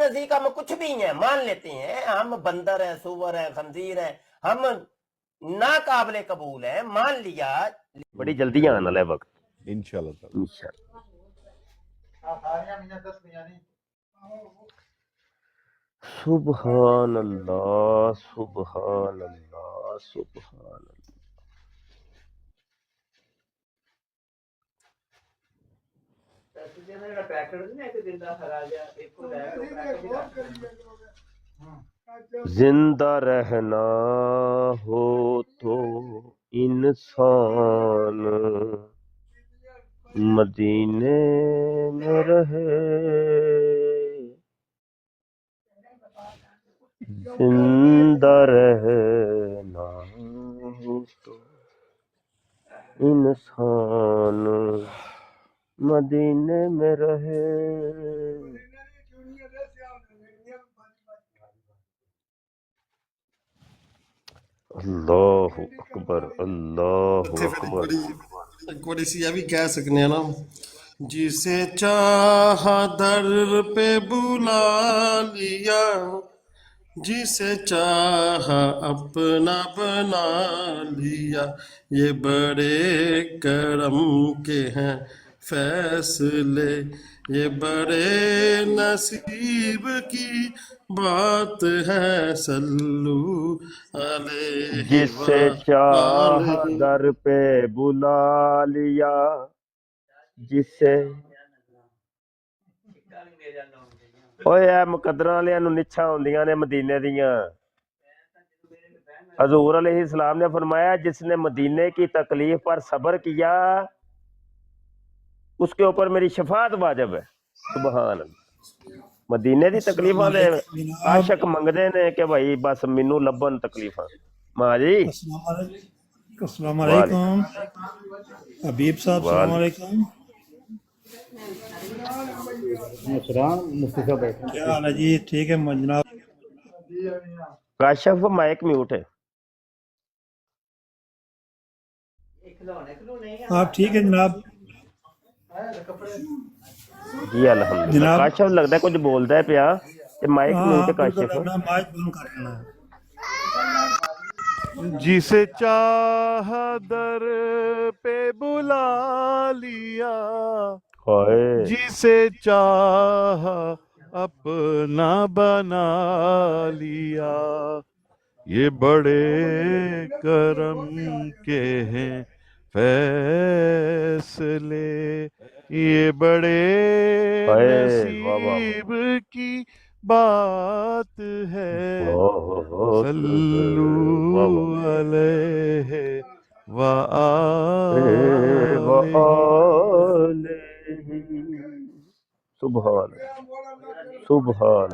नजदीक हम कुछ भी हैं, मान लेते हैं हम बंदर हैं, सुअर हैं, खंजीर हैं, हम ना काबिल कबूल है, मान लिया। बड़ी जल्दी आने वाला है वक्त इंशाल्लाह। सुभान अल्लाह, सुभान अल्लाह, सुभान अल्लाह। जिंदा रहना हो तो इंसान मदीने में रहे, जिंदा रहना हो तो इंसान मदीने में रहे। अल्लाह अकबर, अल्लाह अकबर। एक बार इसी भी कह सकने ना, जिसे चाहा दर पे बुला लिया, जिसे चाहा अपना बना लिया, ये बड़े करम के हैं फैसले, ये बड़े नसीब की बात है। सल्लू अलैहि जिसे चाहा दर पे बुला लिया, जिसे ओए मुकद्दरां वालियां नूं निछां आउंदियां ने मदीने दियां। हजूर अलैहिस्सलाम ने फरमाया, जिसने मदीने की तकलीफ पर सब्र किया उसके ऊपर मेरी शफात वाजिब है। सुभान अल्लाह। मदीने की तकलीफां दे आशक मंगदे ने कि भाई बस मैनू लभन तकलीफां। मां जी अस्सलाम वालेकुम हबीब साहब, अस्सलाम वालेकुम। क्या हाल है जी? ठीक है जनाब। काशफ माइक म्यूट है। आप ठीक है जनाब? जी अल्हम्दुलिल्लाह। काशफ लगता है कुछ बोलता है पिया ते माइक म्यूट है काशफ। माइक बंद कर लेना। जिसे चाहा दर पे बुला लिया, जिसे चाहा अपना बना लिया, ये बड़े करम के हैं फैसले, ये बड़े नसीब की बात है। सल्लू अलैहि व आलिहि। सुभान सुभान।